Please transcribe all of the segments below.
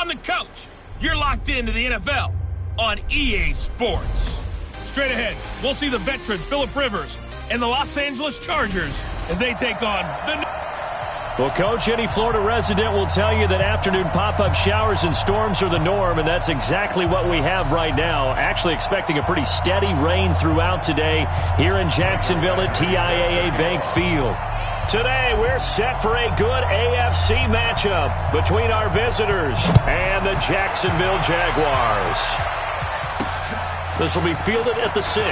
I'm the coach. You're locked into the NFL on EA Sports. Straight ahead, we'll see the veteran Phillip Rivers and the Los Angeles Chargers as they take on the... Well, Coach, any Florida resident will tell you that afternoon pop-up showers and storms are the norm, and that's exactly what we have right now. Actually expecting a pretty steady rain throughout today here in Jacksonville at TIAA Bank Field. Today, we're set for a good AFC matchup between our visitors and the Jacksonville Jaguars. This will be fielded at the 6.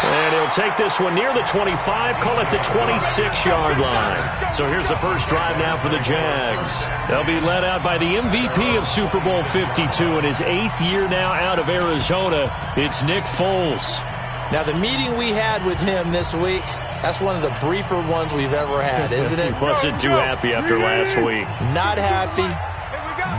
And he'll take this one near the 25, call it the 26-yard line. So here's the first drive now for the Jags. They'll be led out by the MVP of Super Bowl 52 in his 8th year now out of Arizona. It's Nick Foles. Now, the meeting we had with him this week, that's one of the briefer ones we've ever had, isn't it? Wasn't too happy after last week. Not happy.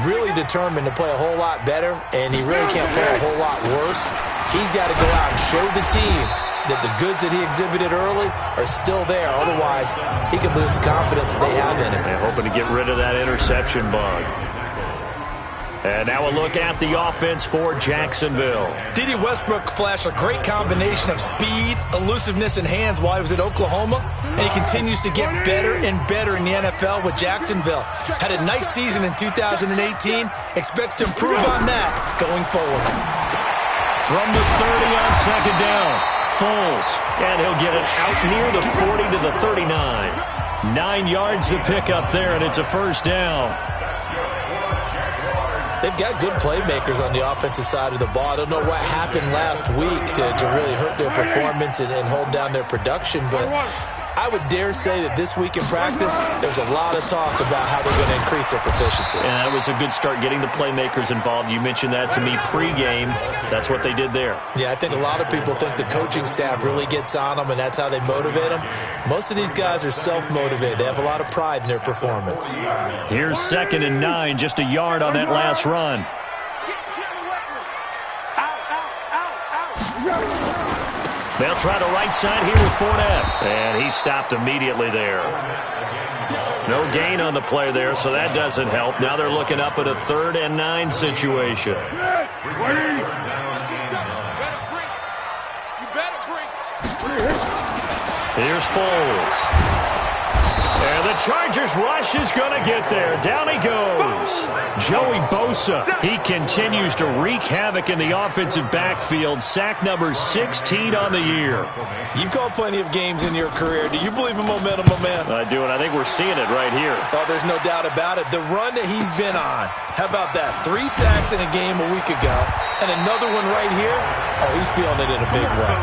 Really determined to play a whole lot better, and he really can't play a whole lot worse. He's got to go out and show the team that the goods that he exhibited early are still there. Otherwise, he could lose the confidence that they have in him. They're hoping to get rid of that interception bug. And now a look at the offense for Jacksonville. Dede Westbrook flashed a great combination of speed, elusiveness, and hands while he was at Oklahoma, and he continues to get better and better in the NFL with Jacksonville. Had a nice season in 2018, expects to improve on that going forward. From the 30 on second down, Foles, and he'll get it out near the 40 to the 39. 9 yards to pick up there, and it's a first down. They've got good playmakers on the offensive side of the ball. I don't know what happened last week to really hurt their performance and hold down their production, but I would dare say that this week in practice, there's a lot of talk about how they're going to increase their proficiency. And that was a good start, getting the playmakers involved. You mentioned that to me pregame. That's what they did there. Yeah, I think a lot of people think the coaching staff really gets on them, and that's how they motivate them. Most of these guys are self-motivated. They have a lot of pride in their performance. Here's 2nd and 9, just a yard on that last run. They'll try the right side here with Fournette. And he stopped immediately there. No gain on the play there, so that doesn't help. Now they're looking up at a 3rd and 9 situation. Here's Foles. And the Chargers rush is going to get there. Down he goes. Joey Bosa. He continues to wreak havoc in the offensive backfield. Sack number 16 on the year. You've called plenty of games in your career. Do you believe in momentum, my man? I do, and I think we're seeing it right here. Oh, there's no doubt about it. The run that he's been on. How about that? 3 sacks in a game a week ago. And another one right here. Oh, he's feeling it in a big way.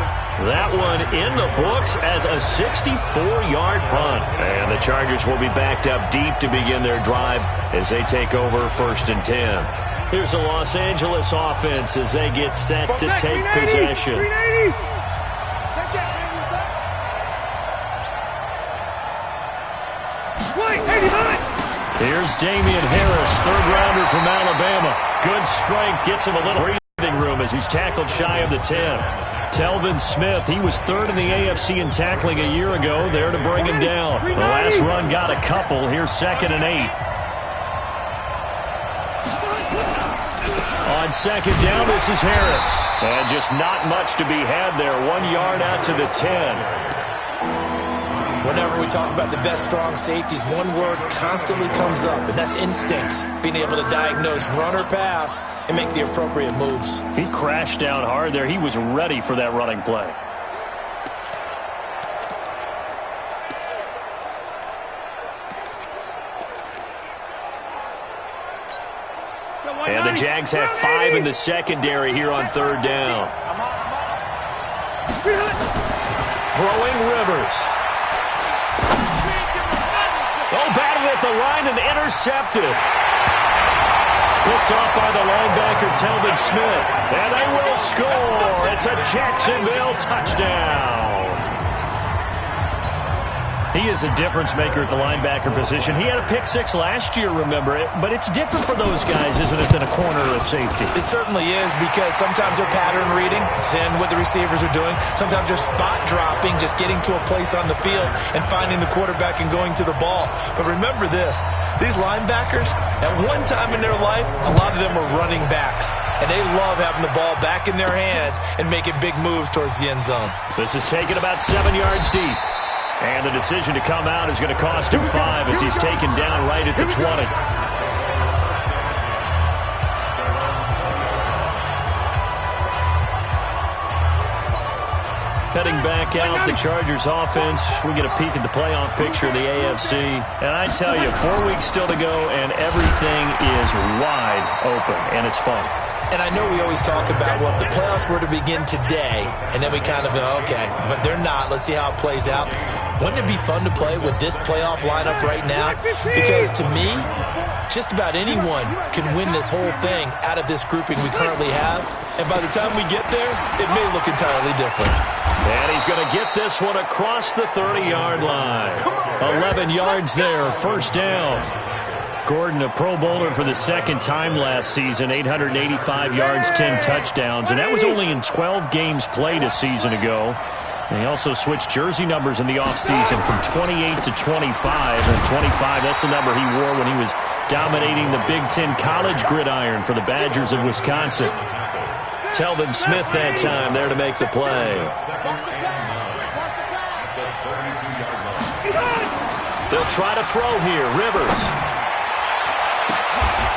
That one in the books as a 64-yard punt. And the Chargers will be backed up deep to begin their drive as they take over 1st and 10. Here's the Los Angeles offense as they get set to take possession. Here's Damian Harris, 3rd-rounder from Alabama. Good strength, gets him a little breathing room as he's tackled shy of the 10. Telvin Smith, he was 3rd in the AFC in tackling a year ago, there to bring him down. The last run got a couple. Here's 2nd and 8. On 2nd down, this is Harris. And just not much to be had there. 1 yard out to the 10. Whenever we talk about the best strong safeties, one word constantly comes up, and that's instincts. Being able to diagnose run or pass and make the appropriate moves. He crashed down hard there. He was ready for that running play. And the Jags have 5 in the secondary here on 3rd down. Throwing Rivers. Oh, batted at the line and intercepted. Picked off by the linebacker, Telvin Smith. And they will score. It's a Jacksonville touchdown. He is a difference maker at the linebacker position. He had a pick six last year, remember it, but it's different for those guys, isn't it, than a corner or a safety? It certainly is, because sometimes they're pattern reading, seeing what the receivers are doing. Sometimes they're spot dropping, just getting to a place on the field and finding the quarterback and going to the ball. But remember this, these linebackers, at one time in their life, a lot of them were running backs, and they love having the ball back in their hands and making big moves towards the end zone. This is taken about 7 yards deep. And the decision to come out is going to cost him 5 as he's taken down right at the 20. Heading back out, the Chargers offense. We get a peek at the playoff picture of the AFC. And I tell you, 4 weeks still to go, and everything is wide open, and it's fun. And I know we always talk about, well, if the playoffs were to begin today, and then we kind of go, okay, but they're not. Let's see how it plays out. Wouldn't it be fun to play with this playoff lineup right now? Because to me, just about anyone can win this whole thing out of this grouping we currently have. And by the time we get there, it may look entirely different. And he's going to get this one across the 30-yard line. 11 yards there, first down. Gordon, a Pro Bowler for the second time last season, 885 yards, 10 touchdowns, and that was only in 12 games played a season ago. And he also switched jersey numbers in the offseason from 28 to 25, and 25, that's the number he wore when he was dominating the Big Ten college gridiron for the Badgers of Wisconsin. Telvin Smith that time there to make the play. They'll try to throw here. Rivers.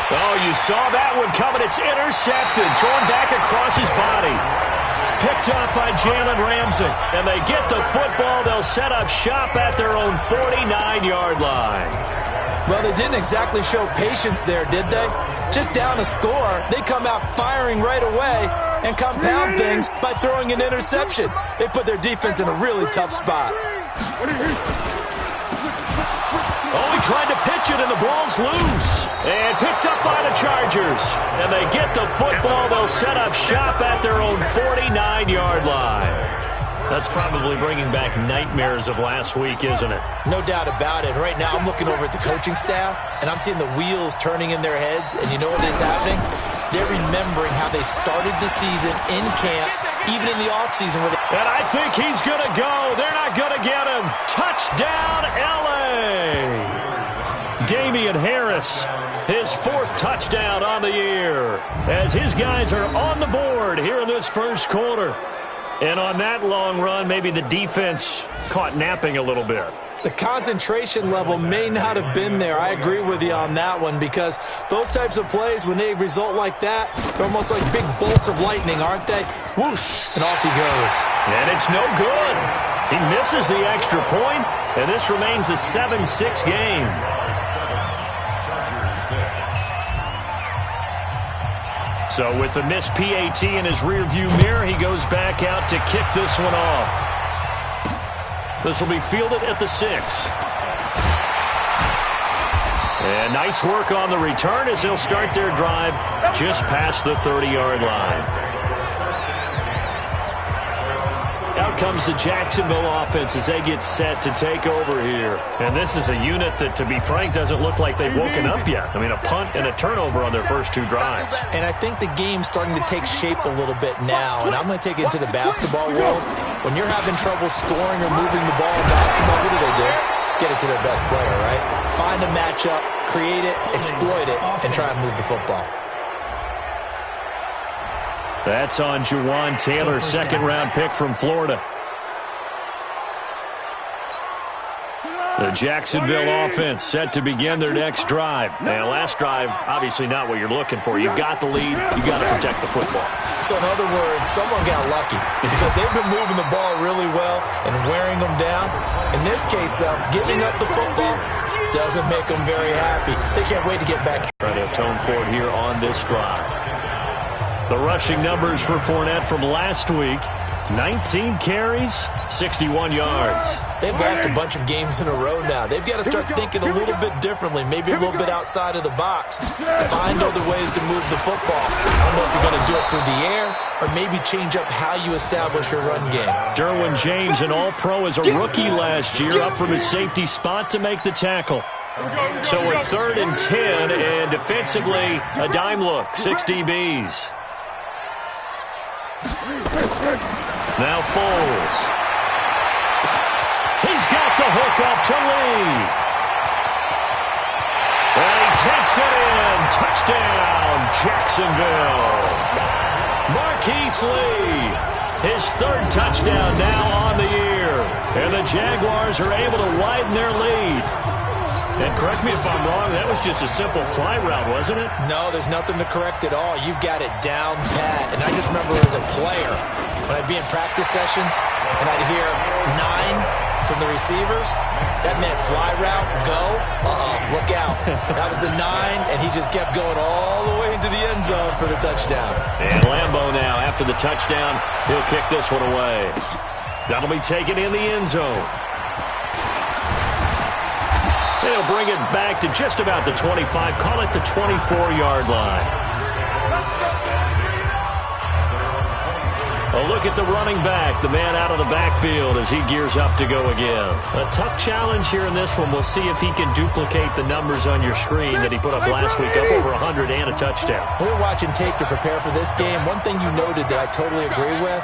Oh, you saw that one coming. It's intercepted. Thrown back across his body. Picked up by Jalen Ramsey. And they get the football. They'll set up shop at their own 49-yard line. Well, they didn't exactly show patience there, did they? Just down a score, they come out firing right away and compound things by throwing an interception. They put their defense in a really tough spot. Oh, he tried to pitch it, and the ball's loose. And picked up by the Chargers. And they get the football. They'll set up shop at their own 49-yard line. That's probably bringing back nightmares of last week, isn't it? No doubt about it. Right now, I'm looking over at the coaching staff, and I'm seeing the wheels turning in their heads. And you know what is happening? They're remembering how they started the season in camp, even in the offseason. And I think he's going to go. They're not going to get him. Touchdown, L.A. Damian Harris, his 4th touchdown on the year, as his guys are on the board here in this first quarter. And on that long run, maybe the defense caught napping a little bit. The concentration level may not have been there. I agree with you on that one, because those types of plays, when they result like that, they're almost like big bolts of lightning, aren't they? Whoosh, and off he goes. And it's no good. He misses the extra point, and this remains a 7-6 game. So with the missed PAT in his rearview mirror, he goes back out to kick this one off. This will be fielded at the 6. And nice work on the return as they'll start their drive just past the 30-yard line. Out comes the Jacksonville offense as they get set to take over here. And this is a unit that, to be frank, doesn't look like they've woken up yet. I mean, a punt and a turnover on their first 2 drives. And I think the game's starting to take shape a little bit now. And I'm going to take it to the basketball world. When you're having trouble scoring or moving the ball in basketball, what do? Get it to their best player, right? Find a matchup, create it, exploit it, and try and move the football. That's on Juwan Taylor, second-round pick from Florida. The Jacksonville offense set to begin their next drive. Now, last drive, obviously not what you're looking for. You've got the lead. You've got to protect the football. So, in other words, someone got lucky because they've been moving the ball really well and wearing them down. In this case, though, giving up the football doesn't make them very happy. They can't wait to get back. Trying to atone for it here on this drive. The rushing numbers for Fournette from last week. 19 carries, 61 yards. They've lost a bunch of games in a row now. They've got to start thinking a little bit differently, maybe a little bit outside of the box. Find other ways to move the football. I don't know if you're going to do it through the air or maybe change up how you establish your run game. Derwin James, an all-pro as a rookie last year, up from his safety spot to make the tackle. So a 3rd and 10, and defensively, a dime look, 6 DBs. Now Foles. He's got the hook up to Lee. And he takes it in. Touchdown, Jacksonville. Marquise Lee, his 3rd touchdown now on the year. And the Jaguars are able to widen their lead. And correct me if I'm wrong, that was just a simple fly route, wasn't it? No, there's nothing to correct at all. You've got it down pat. And I just remember as a player, when I'd be in practice sessions and I'd hear 9 from the receivers, that meant fly route, go, look out. That was the 9, and he just kept going all the way into the end zone for the touchdown. And Lambeau now, after the touchdown, he'll kick this one away. That'll be taken in the end zone. They'll bring it back to just about the 25, call it the 24-yard line. A look at the running back, the man out of the backfield as he gears up to go again. A tough challenge here in this one. We'll see if he can duplicate the numbers on your screen that he put up last week, up over 100 and a touchdown. We were watching tape to prepare for this game. One thing you noted that I totally agree with,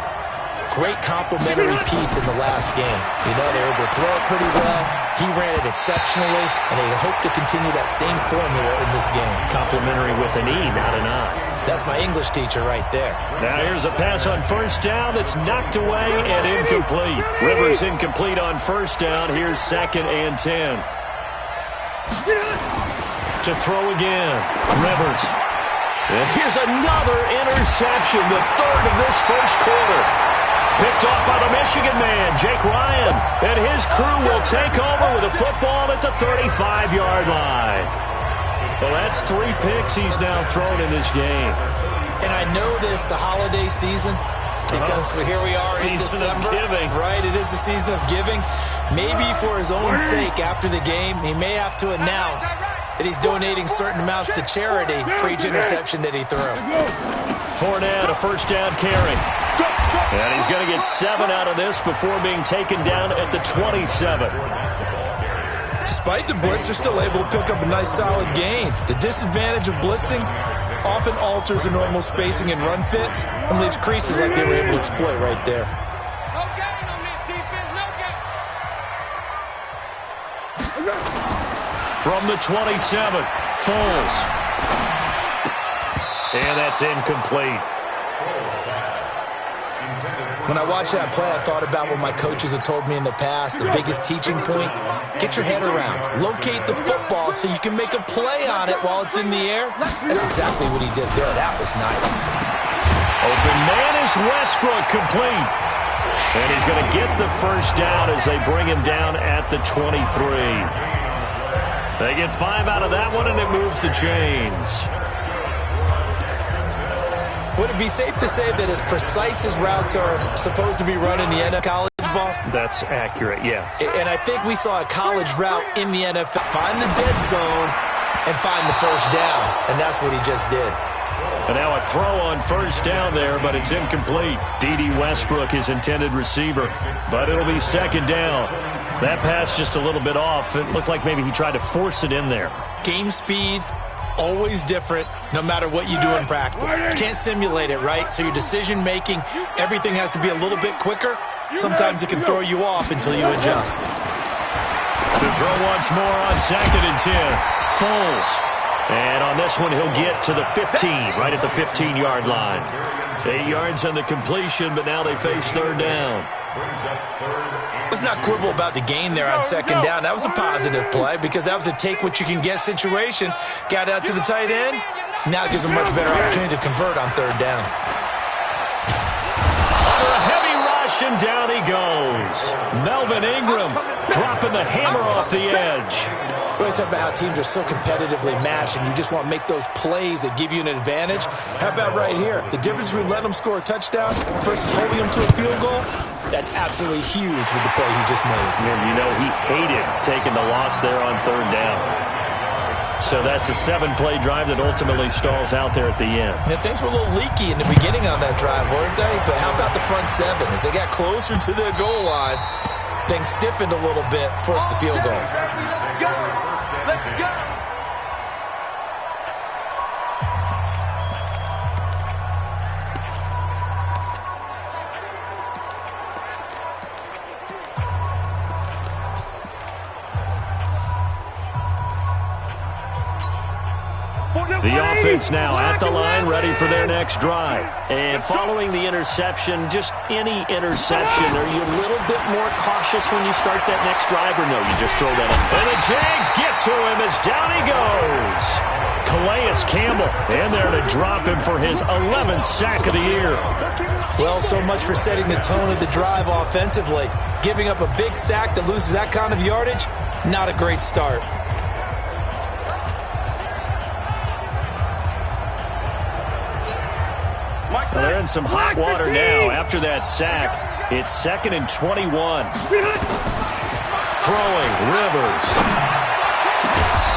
great complementary piece in the last game. You know, they were able to throw it pretty well. He ran it exceptionally, and they hope to continue that same formula in this game. Complimentary with an E, not an I. That's my English teacher right there. Now here's a pass on 1st down that's knocked away and incomplete. Rivers incomplete on 1st down. Here's 2nd and 10. To throw again. Rivers. And here's another interception, the 3rd of this 1st quarter. Picked off by the Michigan man, Jake Ryan. And his crew will take over with a football at the 35-yard line. Well, that's 3 picks he's now thrown in this game. And I know this, the holiday season, because here we are in December. Giving. Right, it is the season of giving. Maybe for his own sake, after the game, he may have to announce that he's donating certain amounts to charity for each interception that he threw. Fournette, a 1st down carry. And he's going to get 7 out of this before being taken down at the 27. Despite the blitz, they're still able to pick up a nice solid gain. The disadvantage of blitzing often alters the normal spacing and run fits and leaves creases like they were able to exploit right there. From the 27, Foles. And that's incomplete. When I watched that play, I thought about what my coaches have told me in the past. The biggest teaching point, get your head around. Locate the football so you can make a play on it while it's in the air. That's exactly what he did there. That was nice. Open man is Westbrook, complete. And he's going to get the 1st down as they bring him down at the 23. They get 5 out of that one, and it moves the chains. Would it be safe to say that as precise as routes are supposed to be run in the NFL college ball? That's accurate, yeah. And I think we saw a college route in the NFL. Find the dead zone and find the 1st down. And that's what he just did. And now a throw on 1st down there, but it's incomplete. D.D. Westbrook, his intended receiver. But it'll be 2nd down. That pass just a little bit off. It looked like maybe he tried to force it in there. Game speed. Always different, no matter what you do in practice. You can't simulate it, right? So your decision-making, everything has to be a little bit quicker. Sometimes it can throw you off until you adjust. To throw once more on 2nd and 10. Foles. And on this one, he'll get to the 15, right at the 15-yard line. 8 yards on the completion, but now they face 3rd down. Let's not quibble about the gain there on 2nd down. That was a positive play because that was a take-what-you-can-get situation. Got out to the tight end. Now it gives a much better opportunity to convert on 3rd down. Under a heavy rush, and down he goes. Melvin Ingram dropping the hammer off the edge. We always talk about how teams are so competitively matched, and you just want to make those plays that give you an advantage. How about right here? The difference between letting them score a touchdown versus holding them to a field goal, that's absolutely huge with the play he just made. And you know he hated taking the loss there on third down. So that's a 7-play drive that ultimately stalls out there at the end. And things were a little leaky in the beginning on that drive, weren't they? But how about the front seven? As they got closer to the goal line, things stiffened a little bit, forced the field goal. Let's go! The offense now at the line, ready for their next drive. And following the interception, just any interception, are you a little bit more cautious when you start that next drive, or no, you just throw that in? And the Jags get to him as down he goes. Calais Campbell in there to drop him for his 11th sack of the year. Well, so much for setting the tone of the drive offensively. Giving up a big sack that loses that kind of yardage, not a great start. Well, they're in some hot water now after that sack. It's 2nd and 21. Throwing, Rivers.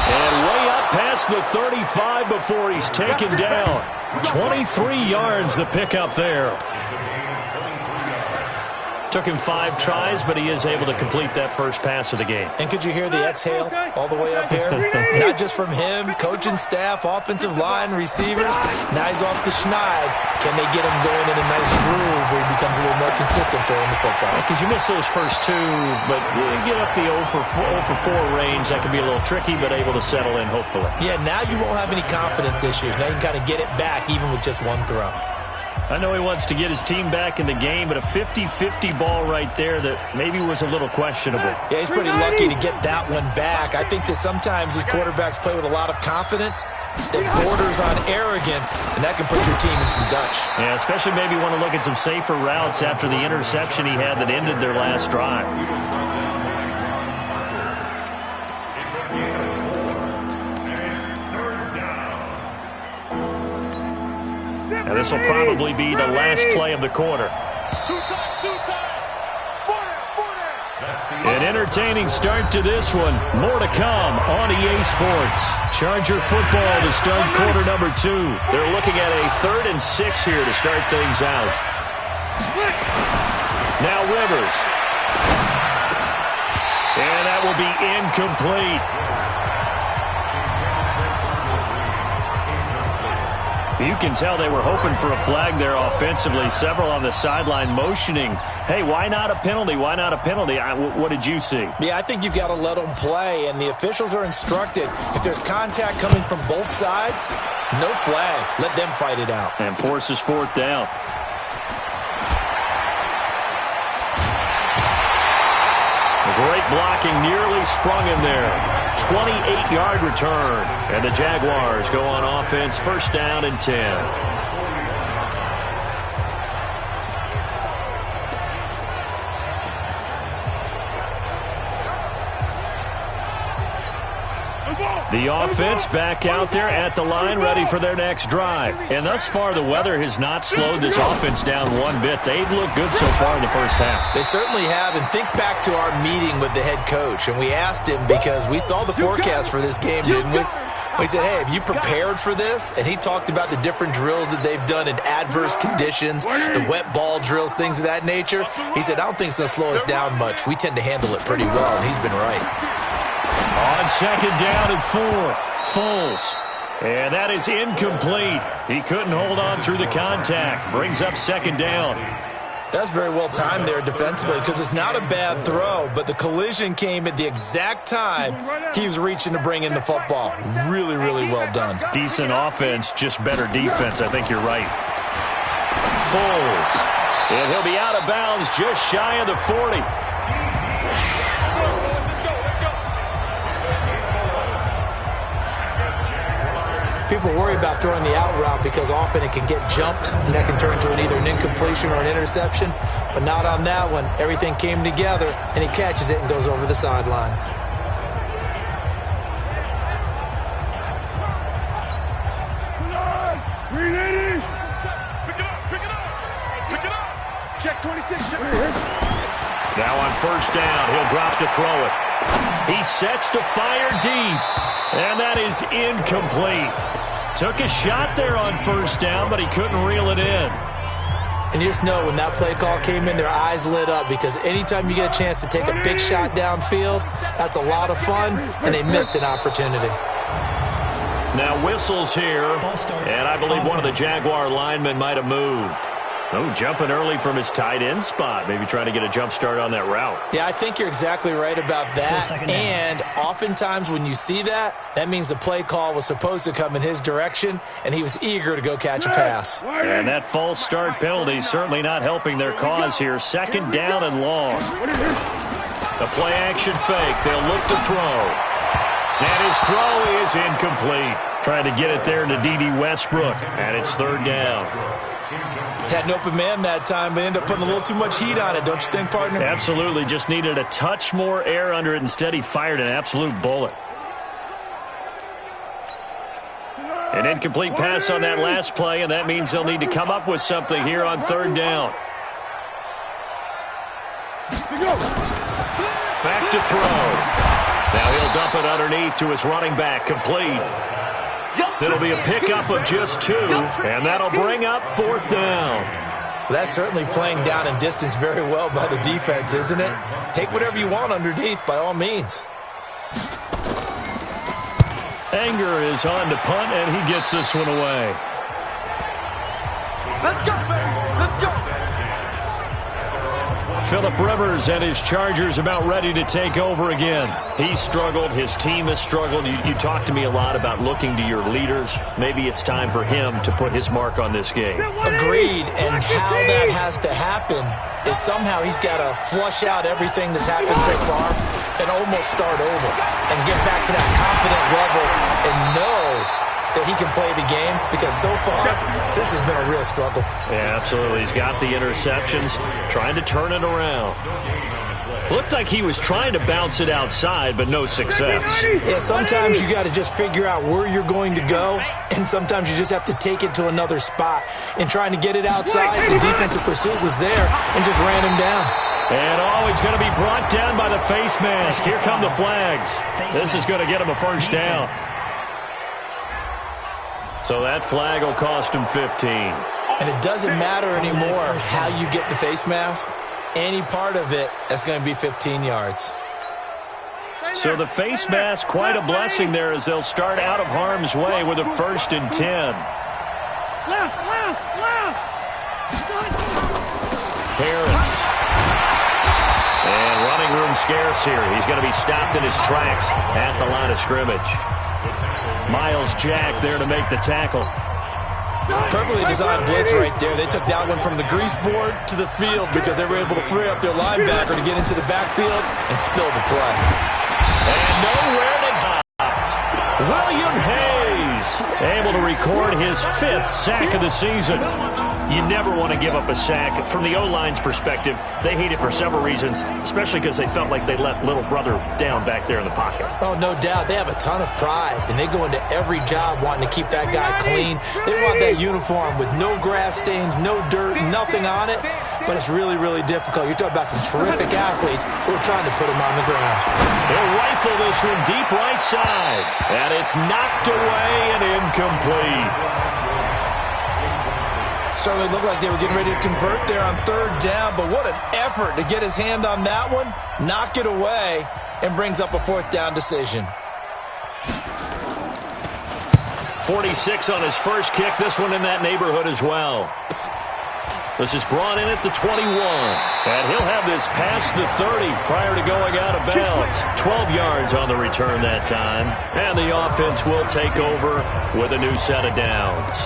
And way up past the 35 before he's taken down. 23 yards the pickup there. Took him 5 tries, but he is able to complete that first pass of the game. And could you hear the exhale all the way up here? Not just from him, coaching staff, offensive line, receivers. Now he's off the schneid. Can they get him going in a nice groove where he becomes a little more consistent throwing the football? Because you miss those first 2, but you get up the 0 for 4 range. That can be a little tricky, but able to settle in, hopefully. Yeah, now you won't have any confidence issues. Now you can kind of get it back even with just one throw. I know he wants to get his team back in the game, but a 50-50 ball right there that maybe was a little questionable. Yeah, he's pretty lucky to get that one back. I think that sometimes these quarterbacks play with a lot of confidence that borders on arrogance, and that can put your team in some Dutch. Yeah, especially maybe want to look at some safer routes after the interception he had that ended their last drive. Now, this will probably be the last play of the quarter. An entertaining start to this one. More to come on EA Sports. Charger football to start quarter number 2. They're looking at a 3rd and 6 here to start things out. Now Rivers. And that will be incomplete. You can tell they were hoping for a flag there offensively. Several on the sideline motioning, hey, why not a penalty? Why not a penalty? What did you see? Yeah, I think you've got to let them play, and the officials are instructed. If there's contact coming from both sides, no flag. Let them fight it out. And forces 4th down. Great blocking, nearly sprung him there. 28-yard return. And the Jaguars go on offense, 1st down and 10. The offense back out there at the line, ready for their next drive. And thus far, the weather has not slowed this offense down one bit. They've looked good so far in the first half. They certainly have. And think back to our meeting with the head coach. And we asked him, because we saw the forecast for this game, didn't we? We said, hey, have you prepared for this? And he talked about the different drills that they've done in adverse conditions, the wet ball drills, things of that nature. He said, I don't think it's going to slow us down much. We tend to handle it pretty well, and he's been right. On 2nd down and 4, Foles. And that is incomplete. He couldn't hold on through the contact. Brings up 2nd down. That's very well timed there defensively, because it's not a bad throw, but the collision came at the exact time he was reaching to bring in the football. Really, really well done. Decent offense, just better defense. I think you're right. Foles. And he'll be out of bounds just shy of the 40. People worry about throwing the out route because often it can get jumped, and that can turn into either an incompletion or an interception. But not on that one. Everything came together, and he catches it and goes over the sideline. Now on first down, he'll drop to throw it. He sets to fire deep, and that is incomplete. Took a shot there on first down, but he couldn't reel it in. And you just know when that play call came in, their eyes lit up, because anytime you get a chance to take a big shot downfield, that's a lot of fun, and they missed an opportunity. Now whistles here, and I believe one of the Jaguar linemen might have moved. Oh, jumping early from his tight end spot, maybe trying to get a jump start on that route. Yeah, I think you're exactly right about that. And oftentimes when you see that, that means the play call was supposed to come in his direction, and he was eager to go catch a pass. And that false start penalty certainly not helping their cause here. Second down and long. The play action fake. They'll look to throw. And his throw is incomplete. Trying to get it there to D.D. Westbrook, and it's third down. Had an open man that time, but ended up putting a little too much heat on it, don't you think, partner? Absolutely. Just needed a touch more air under it. Instead, he fired an absolute bullet. An incomplete pass on that last play, and that means they'll need to come up with something here on third down. Back to throw. Now he'll dump it underneath to his running back, complete. It'll be a pickup of just 2, and that'll bring up fourth down. Well, that's certainly playing down and distance very well by the defense, isn't it? Take whatever you want underneath, by all means. Anger is on to punt, and he gets this one away. Let's go, baby. Let's go. Phillip Rivers and his Chargers about ready to take over again. He's struggled. His team has struggled. You talk to me a lot about looking to your leaders. Maybe it's time for him to put his mark on this game. Agreed. And how that has to happen is somehow he's got to flush out everything that's happened so far and almost start over and get back to that confident level and know that he can play the game, because so far this has been a real struggle. Yeah, absolutely. He's got the interceptions, trying to turn it around. Looked like he was trying to bounce it outside, but no success. Yeah, sometimes you got to just figure out where you're going to go, and sometimes you just have to take it to another spot. And trying to get it outside, the defensive pursuit was there and just ran him down. And always going to be brought down by the face mask. Here come the flags. This is going to get him a first down. So that flag will cost him 15. And it doesn't matter anymore how you get the face mask. Any part of it, that's going to be 15 yards. So the face mask, quite a blessing there, as they'll start out of harm's way with a 1st and 10. Harris. And running room scarce here. He's going to be stopped in his tracks at the line of scrimmage. Miles Jack there to make the tackle. Perfectly designed blitz right there. They took that one from the grease board to the field because they were able to free up their linebacker to get into the backfield and spill the play. And nowhere to dot. William Hayes able to record his 5th sack of the season. You never want to give up a sack. From the O-line's perspective, they hate it for several reasons, especially because they felt like they let little brother down back there in the pocket. Oh, no doubt. They have a ton of pride, and they go into every job wanting to keep that guy clean. They want that uniform with no grass stains, no dirt, nothing on it. But it's really, really difficult. You're talking about some terrific athletes who are trying to put him on the ground. They'll rifle this one deep right side, and it's knocked away and incomplete. Certainly looked like they were getting ready to convert there on third down, but what an effort to get his hand on that one, knock it away, and brings up a 4th down decision. 46 on his first kick, this one in that neighborhood as well. This is brought in at the 21, and he'll have this past the 30 prior to going out of bounds. 12 yards on the return that time, and the offense will take over with a new set of downs.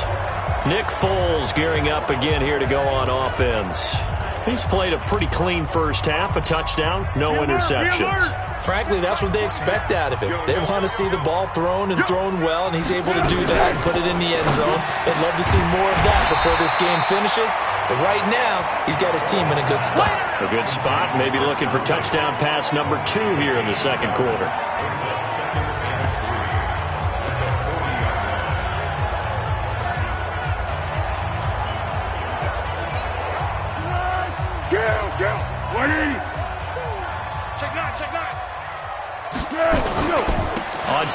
Nick Foles gearing up again here to go on offense. He's played a pretty clean first half, a touchdown, no interceptions. Frankly, that's what they expect out of him. They want to see the ball thrown and thrown well, and he's able to do that and put it in the end zone. They'd love to see more of that before this game finishes. But right now, he's got his team in a good spot. A good spot, maybe looking for touchdown pass number 2 here in the second quarter.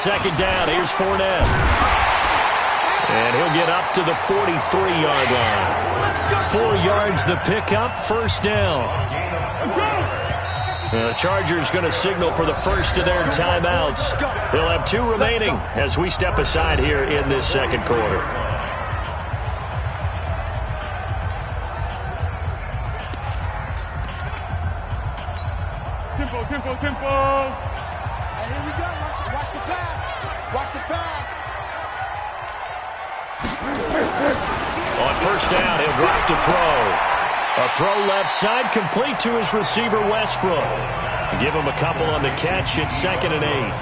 second down. Here's Fournette. And he'll get up to the 43-yard line. 4 yards the pickup, first down. The Chargers going to signal for the first of their timeouts. They'll have 2 remaining as we step aside here in this second quarter. Tempo. And here we go. Watch the pass. Watch the pass. On first down, he'll drop to throw. A throw left side, complete to his receiver, Westbrook. Give him a couple on the catch. It's 2nd and 8.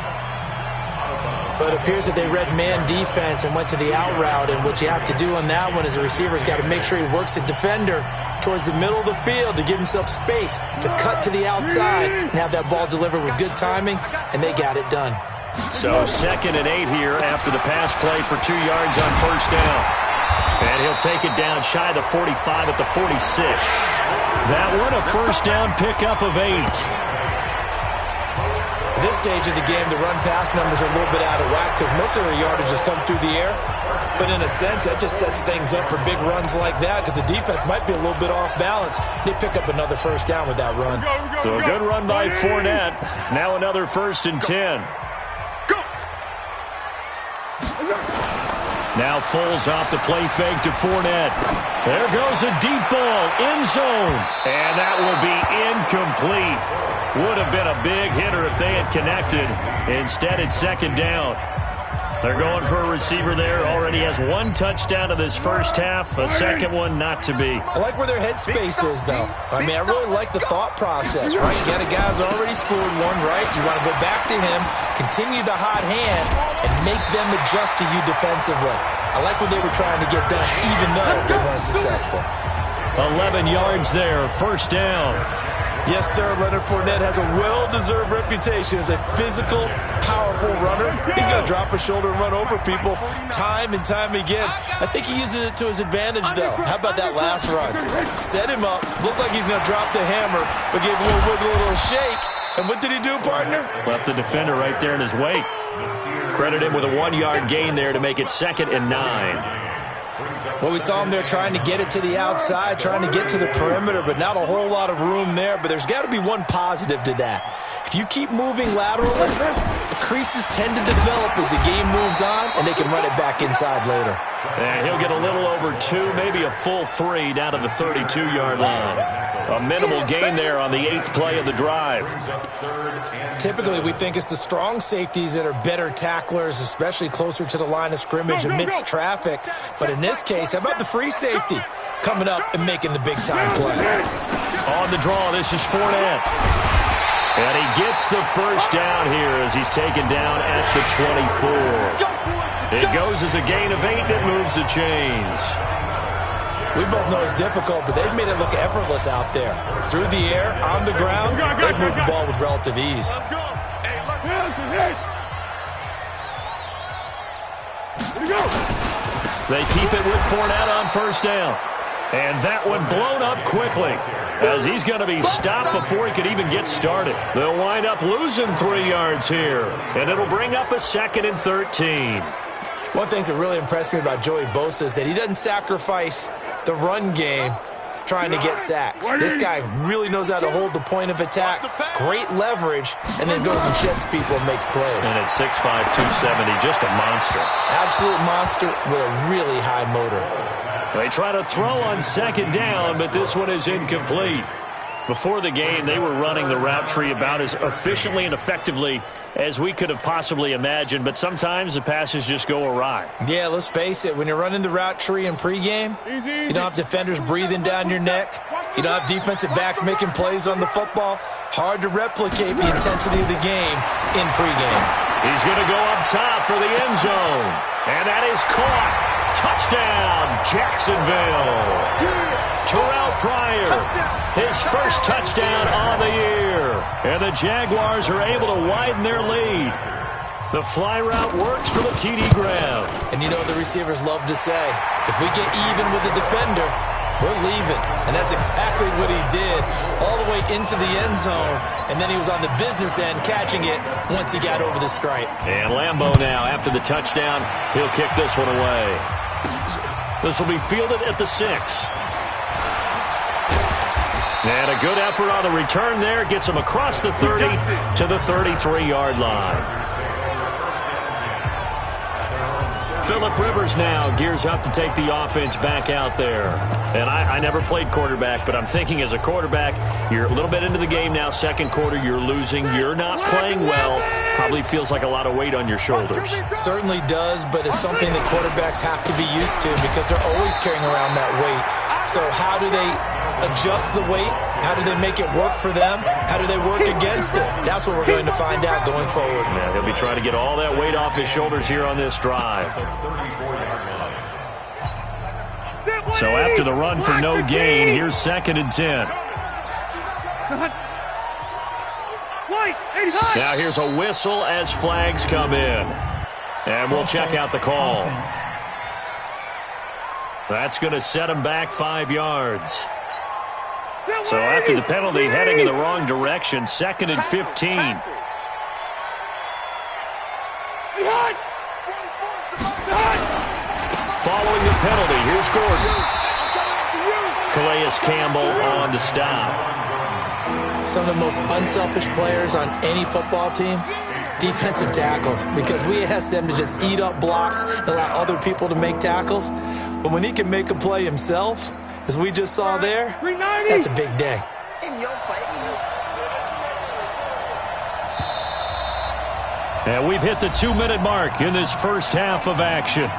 But it appears that they read man defense and went to the out route, and what you have to do on that one is the receiver's got to make sure he works the defender towards the middle of the field to give himself space to cut to the outside and have that ball delivered with good timing, and they got it done. So 2nd and 8 here after the pass play for 2 yards on first down. And he'll take it down shy of the 45 at the 46. That one a first down pickup of 8. At this stage of the game, the run-pass numbers are a little bit out of whack because most of their yardage has come through the air. But in a sense, that just sets things up for big runs like that because the defense might be a little bit off balance. They pick up another first down with that run. So a good run by Fournette. Now another 1st and 10. Now Foles off the play fake to Fournette. There goes a deep ball, end zone. And that will be incomplete. Would have been a big hitter if they had connected. Instead, it's 2nd down. They're going for a receiver there. Already has 1 touchdown in this first half. A second one not to be. I like where their headspace is, though. I mean, I really like the thought process, right? You got a guy who's already scored one, right? You want to go back to him, continue the hot hand, and make them adjust to you defensively. I like what they were trying to get done, even though they weren't successful. 11 yards there, first down. Yes, sir. Leonard Fournette has a well-deserved reputation as a physical, powerful runner. He's going to drop a shoulder and run over people time and time again. I think he uses it to his advantage, though. How about that last run? Set him up. Looked like he's going to drop the hammer, but gave a little wiggle, a little shake. And what did he do, partner? Left the defender right there in his wake. Credit him with a 1-yard gain there to make it 2nd and 9. Well, we saw him there trying to get it to the outside, trying to get to the perimeter, but not a whole lot of room there. But there's got to be one positive to that. If you keep moving laterally, creases tend to develop as the game moves on, and they can run it back inside later. And he'll get a little over 2, maybe a full 3 down to the 32-yard line. A minimal gain there on the 8th play of the drive. Typically, we think it's the strong safeties that are better tacklers, especially closer to the line of scrimmage amidst traffic. But in this case, how about the free safety coming up and making the big-time play? On the draw, this is Fournette. And he gets the first down here as he's taken down at the 24. It goes as a gain of 8 that moves the chains. We both know it's difficult, but they've made it look effortless out there. Through the air, on the ground, they've moved the ball with relative ease. They keep it with Fournette on first down. And that one blown up quickly as he's going to be stopped before he could even get started. They'll wind up losing 3 yards here, and it'll bring up a 2nd and 13. One thing that really impressed me about Joey Bosa is that he doesn't sacrifice the run game trying to get sacks. This guy really knows how to hold the point of attack, great leverage, and then goes and sheds people and makes plays. And at 6'5", 270, just a monster. Absolute monster with a really high motor. They try to throw on 2nd down, but this one is incomplete. Before the game, they were running the route tree about as efficiently and effectively as we could have possibly imagined, but sometimes the passes just go awry. Yeah, let's face it. When you're running the route tree in pregame, you don't have defenders breathing down your neck. You don't have defensive backs making plays on the football. Hard to replicate the intensity of the game in pregame. He's going to go up top for the end zone, and that is caught. Touchdown, Jacksonville. Terrell Pryor, his first touchdown on the year. And the Jaguars are able to widen their lead. The fly route works for the TD grab. And you know what the receivers love to say? If we get even with the defender, we're leaving. And that's exactly what he did, all the way into the end zone. And then he was on the business end catching it once he got over the stripe. And Lambeau now, after the touchdown, he'll kick this one away. This will be fielded at the 6. And a good effort on the return there. Gets him across the 30 to the 33-yard line. Phillip Rivers now gears up to take the offense back out there. And I never played quarterback, but I'm thinking as a quarterback, you're a little bit into the game now. Second quarter, you're losing. You're not playing well. Probably feels like a lot of weight on your shoulders. Certainly does, but it's something that quarterbacks have to be used to because they're always carrying around that weight. So how do they adjust the weight? How do they make it work for them? How do they work against it? That's what we're going to find out going forward. Yeah, he'll be trying to get all that weight off his shoulders here on this drive. So after the run for no gain, here's 2nd and 10. Now here's a whistle as flags come in. And we'll check out the call. That's going to set him back 5 yards. So after the penalty, heading in the wrong direction, 2nd and 15. Following the penalty, here's Gordon. Calais Campbell on the stop. Some of the most unselfish players on any football team, defensive tackles, because we ask them to just eat up blocks and allow other people to make tackles. But when he can make a play himself, as we just saw there, that's a big day. In your face. And we've hit the 2-minute mark in this first half of action.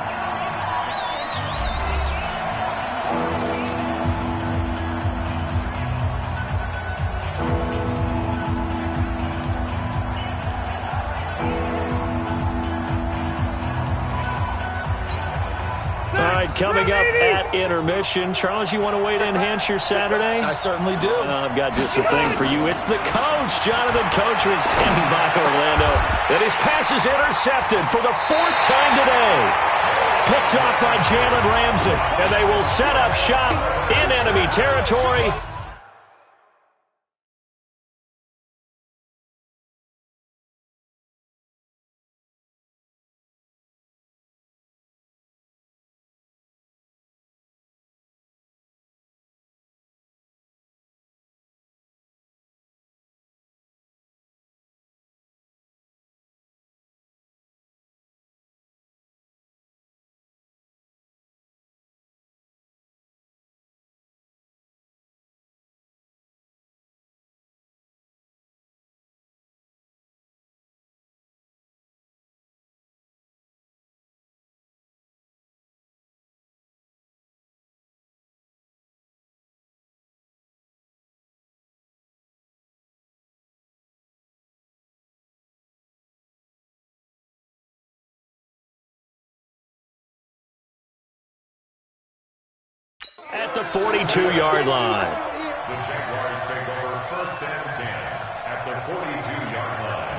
Coming up at intermission. Charles, you want to wait to enhance your Saturday? I certainly do. I've got just a thing for you. It's the coach, Jonathan Coachman, standing by Orlando. And his pass is intercepted for the 4th time today. Picked off by Jalen Ramsey. And they will set up shop in enemy territory. At the 42-yard line. The Jaguars take over 1st and 10 at the 42-yard line.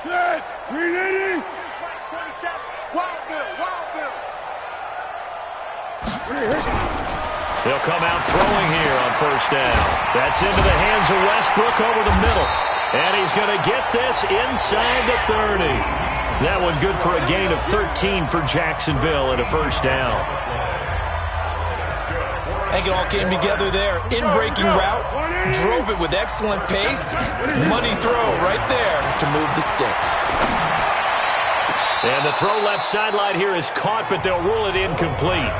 Set. 380. 27. Wild Bill. They'll come out throwing here on 1st down. That's into the hands of Westbrook over the middle. And he's going to get this inside the 30. That one good for a gain of 13 for Jacksonville and a 1st down. I think it all came together there. In-breaking route, drove it with excellent pace. Money throw right there to move the sticks. And the throw left sideline here is caught, but they'll rule it incomplete.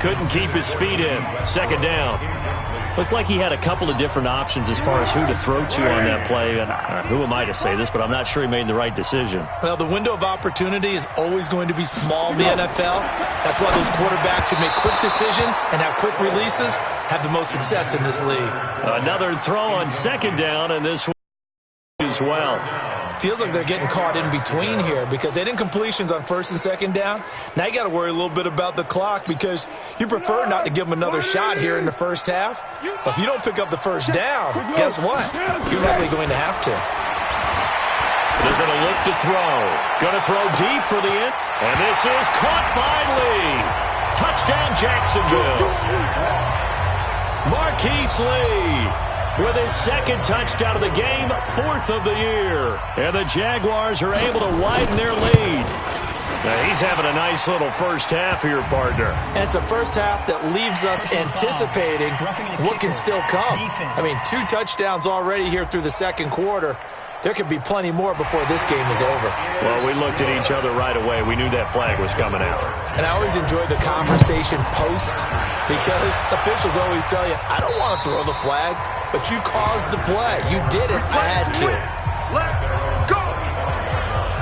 Couldn't keep his feet in. 2nd down. Looked like he had a couple of different options as far as who to throw to on that play. And who am I to say this, but I'm not sure he made the right decision. Well, the window of opportunity is always going to be small in the NFL. That's why those quarterbacks who make quick decisions and have quick releases have the most success in this league. Another throw on 2nd down, and this one as well. Feels like they're getting caught in between here because they didn't completions on first and second down. Now you got to worry a little bit about the clock because you prefer not to give them another shot here in the first half. But if you don't pick up the first down, guess what? You're likely going to have to. They're going to look to throw. Going to throw deep for the end. And this is caught by Lee. Touchdown, Jacksonville. Marquise Lee with his second touchdown of the game, 4th of the year. And the Jaguars are able to widen their lead. Now he's having a nice little first half here, partner. And it's a first half that leaves us anticipating what can still come. I mean, 2 touchdowns already here through the second quarter. There could be plenty more before this game is over. Well, we looked at each other right away. We knew that flag was coming out. And I always enjoy the conversation post because officials always tell you, I don't want to throw the flag, but you caused the play. You did it. I had to. Let's go.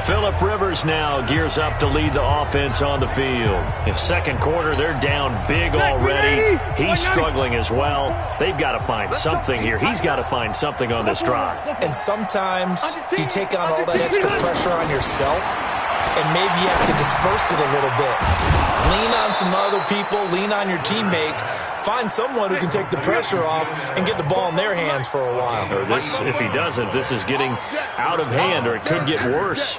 Phillip Rivers now gears up to lead the offense on the field. In second quarter, they're down big already. He's struggling as well. They've got to find something here. He's got to find something on this drive. And sometimes you take on all that extra pressure on yourself, and maybe you have to disperse it a little bit. Lean on some other people. Lean on your teammates. Find someone who can take the pressure off and get the ball in their hands for a while. Or this, if he doesn't, this is getting out of hand, or it could get worse.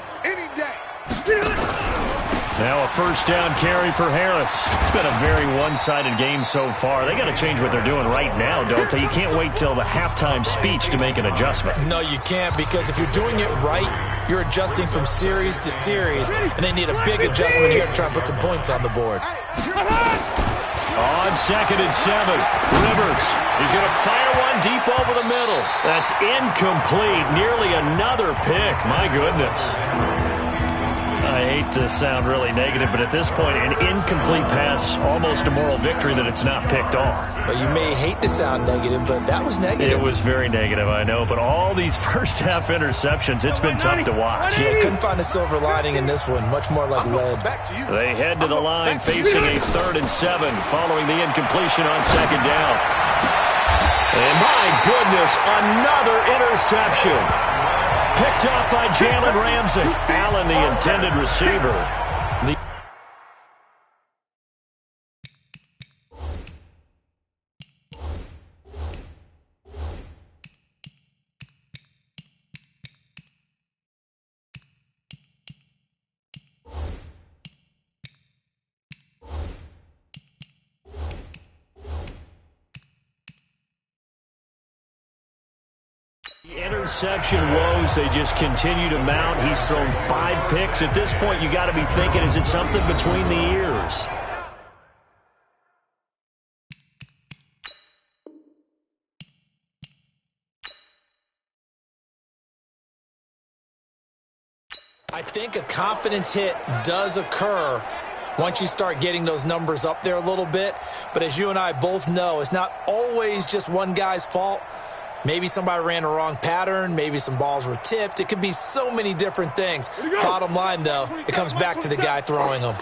Now a first down carry for Harris. It's been a very one-sided game so far. They got to change what they're doing right now, don't they? You can't wait till the halftime speech to make an adjustment. No, you can't, because if you're doing it right, you're adjusting from series to series, and they need a big adjustment here to try and put some points on the board. On 2nd and 7, Rivers. He's going to fire one deep over the middle. That's incomplete. Nearly another pick. My goodness. I hate to sound really negative, but at this point, an incomplete pass, almost a moral victory that it's not picked off. Well, you may hate to sound negative, but that was negative. It was very negative, I know, but all these first-half interceptions, it's been tough to watch. Yeah, couldn't find a silver lining in this one, much more like lead. They head to the line facing a 3rd and 7 following the incompletion on 2nd down. And my goodness, another interception. Picked up by Jalen Ramsey. Allen, the intended receiver. Interception woes, they just continue to mount. He's thrown 5 picks. At this point, you got to be thinking, is it something between the ears? I think a confidence hit does occur once you start getting those numbers up there a little bit. But as you and I both know, it's not always just one guy's fault. Maybe somebody ran a wrong pattern. Maybe some balls were tipped. It could be so many different things. Bottom line, though, it comes back to the guy throwing them.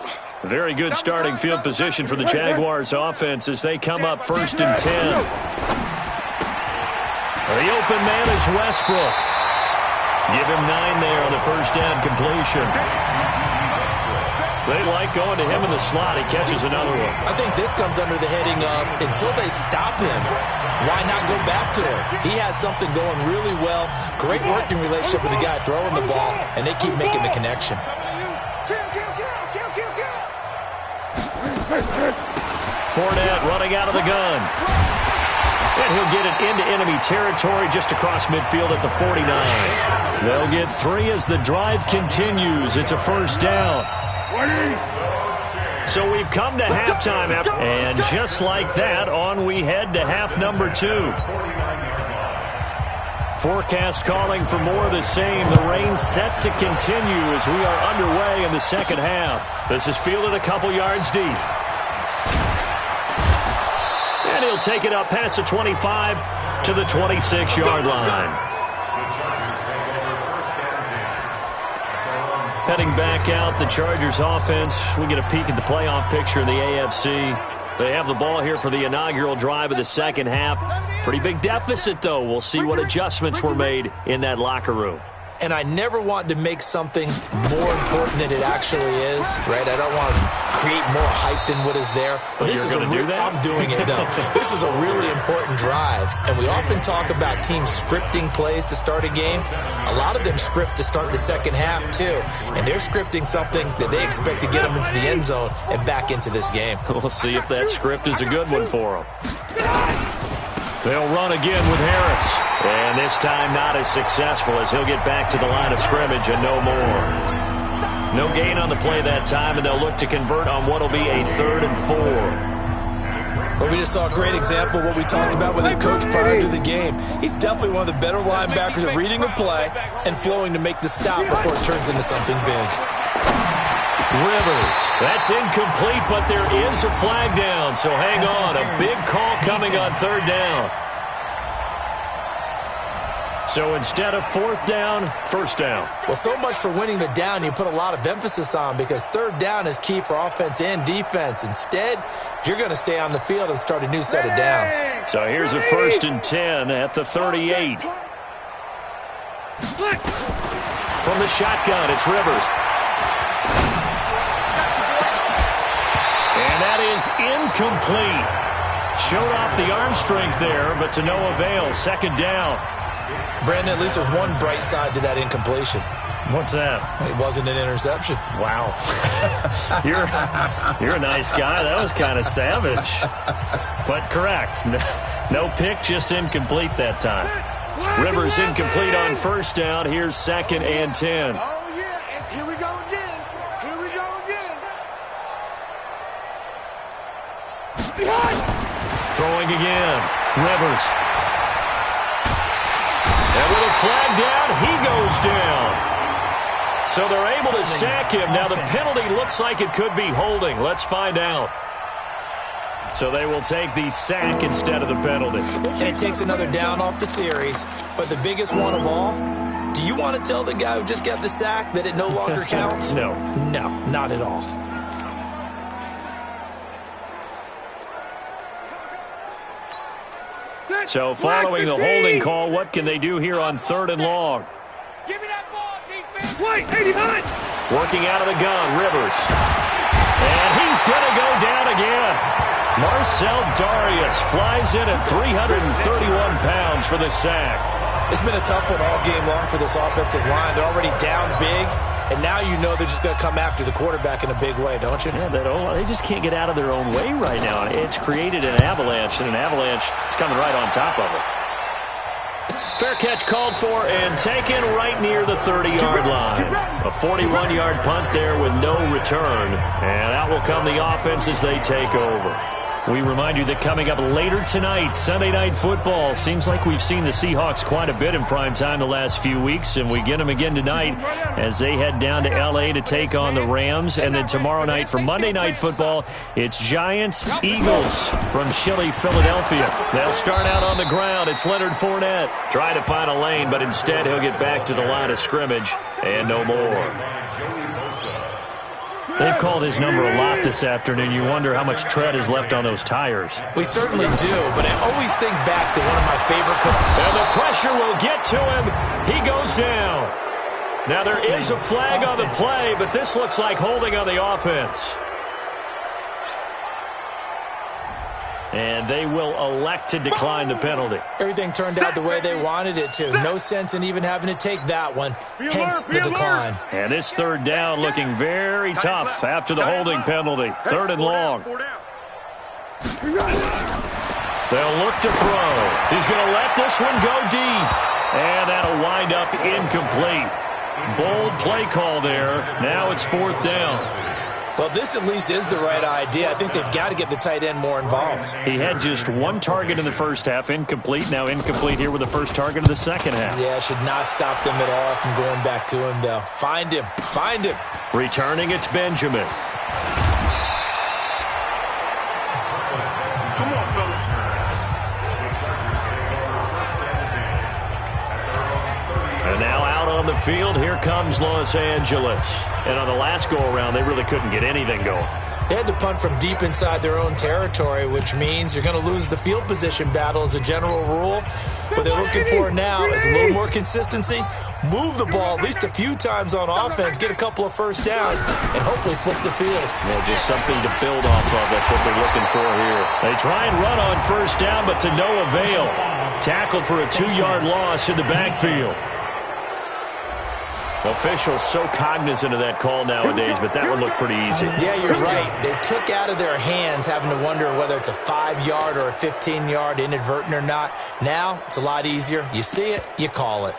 Very good starting field position for the Jaguars offense as they come up 1st and 10. The open man is Westbrook. Give him 9 there on the first down completion. They like going to him in the slot. He catches another one. I think this comes under the heading of until they stop him, why not go back to him? He has something going really well. Great working relationship with the guy throwing the ball, and they keep making the connection. Fournette running out of the gun. And he'll get it into enemy territory just across midfield at the 49. They'll get 3 as the drive continues. It's a first down. So we've come to halftime, and just like that, on we head to half number 2. Forecast calling for more of the same. The rain set to continue as we are underway in the second half. This is fielded a couple yards deep. And he'll take it up past the 25 to the 26-yard line. Heading back out, the Chargers offense. We get a peek at the playoff picture in the AFC. They have the ball here for the inaugural drive of the second half. Pretty big deficit, though. We'll see what adjustments were made in that locker room. and I never want to make something more important than it actually is, right? I don't want to create more hype than what is there. But this is I'm doing it, though. This is a really important drive, and we often talk about teams scripting plays to start a game. A lot of them script to start the second half, too, and they're scripting something that they expect to get them into the end zone and back into this game. We'll see if that script is a good one for them. They'll run again with Harris. And this time not as successful as he'll get back to the line of scrimmage and no more. No gain on the play that time, and they'll look to convert on what will be a 3rd and 4. Well, we just saw a great example of what we talked about with his coach prior to the game. He's definitely one of the better linebackers at reading the play and flowing to make the stop before it turns into something big. Rivers. That's incomplete, but there is a flag down, so hang on. A big call coming on 3rd down. So instead of 4th down, 1st down. Well, so much for winning the down you put a lot of emphasis on, because 3rd down is key for offense and defense. Instead, you're going to stay on the field and start a new set of downs. So here's a 1st and 10 at the 38. From the shotgun, it's Rivers. And that is incomplete. Showed off the arm strength there, but to no avail. 2nd down. Brandon, at least there's one bright side to that incompletion. What's that? It wasn't an interception. Wow. You're a nice guy. That was kind of savage. But correct. No pick, just incomplete that time. Rivers incomplete on 1st down. Here's 2nd and 10. Oh, yeah, and here we go again. Here we go again. Throwing again. Rivers. And with a flag down, he goes down. So they're able to sack him. Now the penalty looks like it could be holding. Let's find out. So they will take the sack instead of the penalty. And it takes another down off the series. But the biggest one of all, do you want to tell the guy who just got the sack that it no longer counts? No. No, not at all. So following the holding call, what can they do here on 3rd and long? Give me that ball, defense. Wait, 89. Working out of the gun, Rivers. And he's going to go down again. Marcel Darius flies in at 331 pounds for the sack. It's been a tough one all game long for this offensive line. They're already down big, and now you know they're just going to come after the quarterback in a big way, don't you? Yeah, they just can't get out of their own way right now. It's created an avalanche, and an avalanche is coming right on top of it. Fair catch called for and taken right near the 30-yard line. A 41-yard punt there with no return. And out will come the offense as they take over. We remind you that coming up later tonight, Sunday Night Football. Seems like we've seen the Seahawks quite a bit in prime time the last few weeks, and we get them again tonight as they head down to L.A. to take on the Rams. And then tomorrow night for Monday Night Football, it's Giants-Eagles from Chile, Philadelphia. They'll start out on the ground. It's Leonard Fournette. Try to find a lane, but instead he'll get back to the line of scrimmage and no more. They've called his number a lot this afternoon. You wonder how much tread is left on those tires. We certainly do, but I always think back to one of my favorite And the pressure will get to him. He goes down. Now there is a flag on the play, but this looks like holding on the offense. And they will elect to decline the penalty. Everything turned out the way they wanted it to. No sense in even having to take that one, hence the decline. And this 3rd down looking very tough after the holding penalty. 3rd and long. They'll look to throw. He's going to let this one go deep. And that'll wind up incomplete. Bold play call there. Now it's 4th down. Well, this at least is the right idea. I think they've got to get the tight end more involved. He had just one target in the first half, incomplete. Now incomplete here with the first target of the second half. Yeah, should not stop them at all from going back to him, though. Find him. Find him. Returning, it's Benjamin. Come on, fellas. And now out on the field, here comes Los Angeles. And on the last go-around, they really couldn't get anything going. They had to punt from deep inside their own territory, which means you're going to lose the field position battle as a general rule. What they're looking for now is a little more consistency, move the ball at least a few times on offense, get a couple of first downs, and hopefully flip the field. Well, just something to build off of. That's what they're looking for here. They try and run on first down, but to no avail. Tackled for a 2-yard loss in the backfield. Officials so cognizant of that call nowadays, but that one looked pretty easy. Yeah, you're right. They took out of their hands having to wonder whether it's a 5-yard or a 15-yard, inadvertent or not. Now, it's a lot easier. You see it, you call it.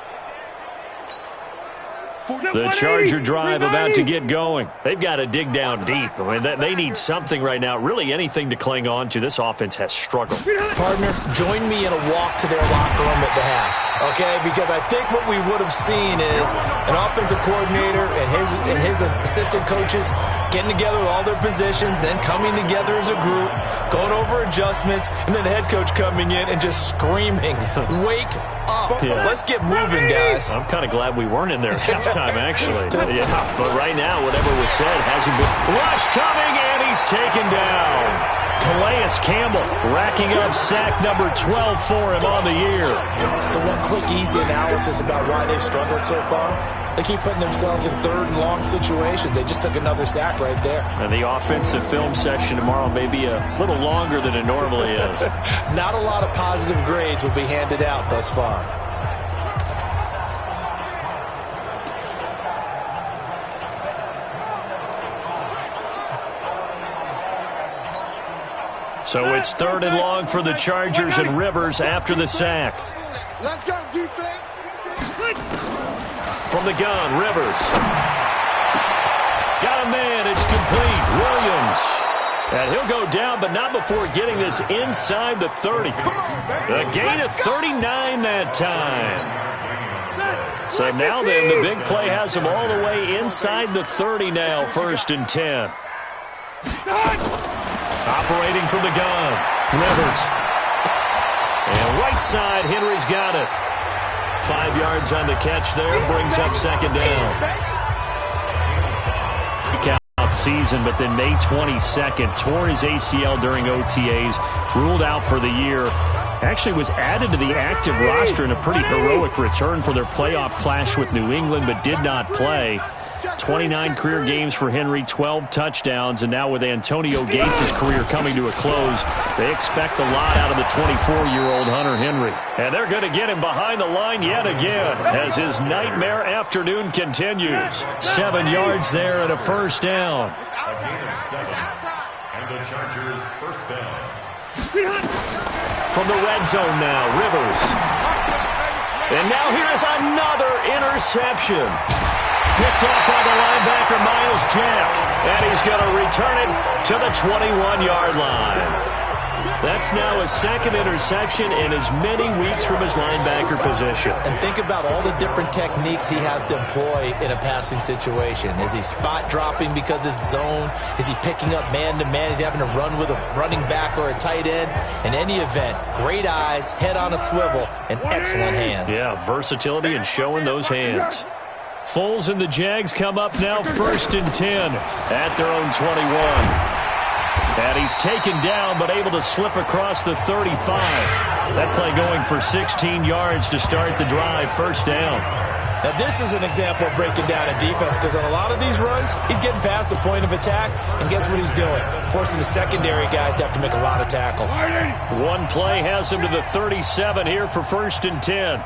The Charger drive about to get going. They've got to dig down deep. I mean, they need something right now, really anything to cling on to. This offense has struggled. Partner, join me in a walk to their locker room at the half, okay? Because I think what we would have seen is an offensive coordinator and his assistant coaches getting together with all their positions, then coming together as a group, going over adjustments, and then the head coach coming in and just screaming, wake up. Yeah. Let's get moving, guys. I'm kind of glad we weren't in there at halftime, actually. Yeah, but right now, whatever was said hasn't been. Rush coming, and he's taken down. Calais Campbell racking up sack number 12 for him on the year. So one quick, easy analysis about why they've struggled so far. They keep putting themselves in third and long situations. They just took another sack right there. And the offensive film session tomorrow may be a little longer than it normally is. Not a lot of positive grades will be handed out thus far. So it's third and long for the Chargers and Rivers after the sack. Let's go, defense. From the gun, Rivers. Got a man, it's complete. Williams. And he'll go down, but not before getting this inside the 30. A gain of 39 that time. So now then, the big play has him all the way inside the 30 now, 1st and 10. Operating from the gun, Rivers. And right side, Henry's got it. 5 yards on the catch there, brings up 2nd down. Breakout season, but then May 22nd, tore his ACL during OTAs, ruled out for the year. Actually was added to the active roster in a pretty heroic return for their playoff clash with New England, but did not play. 29 career games for Henry, 12 touchdowns, and now with Antonio Gates' career coming to a close, they expect a lot out of the 24-year-old Hunter Henry. And they're going to get him behind the line yet again as his nightmare afternoon continues. 7 yards there and a 1st down. A gain of 7, and the Chargers 1st down. From the red zone now, Rivers. And now here's another interception. Picked off by the linebacker, Miles Jack. And he's going to return it to the 21-yard line. That's now his 2nd interception in as many weeks from his linebacker position. And think about all the different techniques he has to employ in a passing situation. Is he spot dropping because it's zone? Is he picking up man-to-man? Is he having to run with a running back or a tight end? In any event, great eyes, head on a swivel, and excellent hands. Yeah, versatility and showing those hands. Foles and the Jags come up now 1st and 10 at their own 21. And he's taken down but able to slip across the 35. That play going for 16 yards to start the drive, 1st down. Now this is an example of breaking down a defense because on a lot of these runs, he's getting past the point of attack, and guess what he's doing? Forcing the secondary guys to have to make a lot of tackles. One play has him to the 37 here for 1st and 10.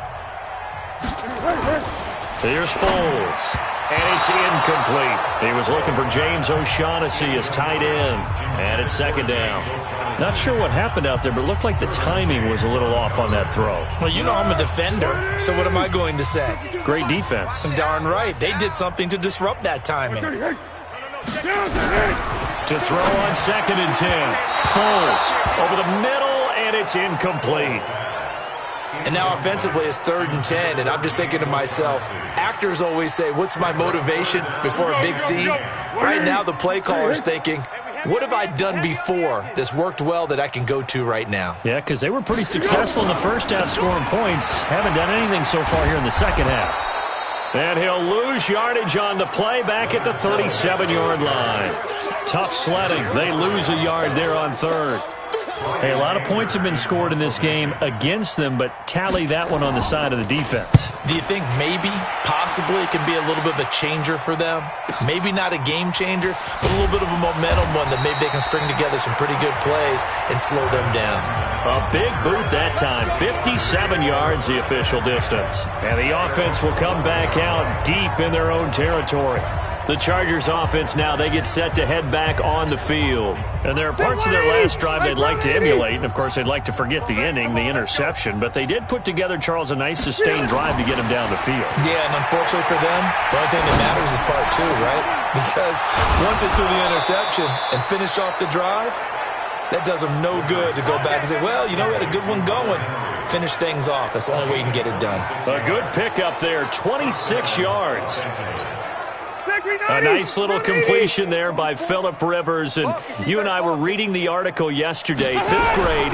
Here's Foles. And it's incomplete. He was looking for James O'Shaughnessy as tight end. And it's 2nd down. Not sure what happened out there, but it looked like the timing was a little off on that throw. Well, you know I'm a defender, so what am I going to say? Great defense. Darn right. They did something to disrupt that timing. To throw on 2nd and 10. Foles over the middle, and it's incomplete. And now offensively it's 3rd and 10, and I'm just thinking to myself, actors always say, what's my motivation before a big scene? Right now the play caller's thinking, what have I done before that's worked well that I can go to right now? Yeah, because they were pretty successful in the first half scoring points. Haven't done anything so far here in the second half. And he'll lose yardage on the play back at the 37-yard line. Tough sledding. They lose a yard there on 3rd. Hey, a lot of points have been scored in this game against them, but tally that one on the side of the defense. Do you think maybe, possibly, it can be a little bit of a changer for them? Maybe not a game changer, but a little bit of a momentum one that maybe they can string together some pretty good plays and slow them down. A big boot that time, 57 yards the official distance. And the offense will come back out deep in their own territory. The Chargers offense now, they get set to head back on the field. And there are parts of their last drive they'd like to emulate. And, of course, they'd like to forget the ending, the interception. But they did put together, Charles, a nice sustained drive to get him down the field. Yeah, and unfortunately for them, the only thing that matters is part two, right? Because once they threw the interception and finished off the drive, that does them no good to go back and say, well, you know, we had a good one going. Finish things off. That's the only way you can get it done. A good pickup there, 26 yards. A nice little completion there by Phillip Rivers. And you and I were reading the article yesterday, 5th grade.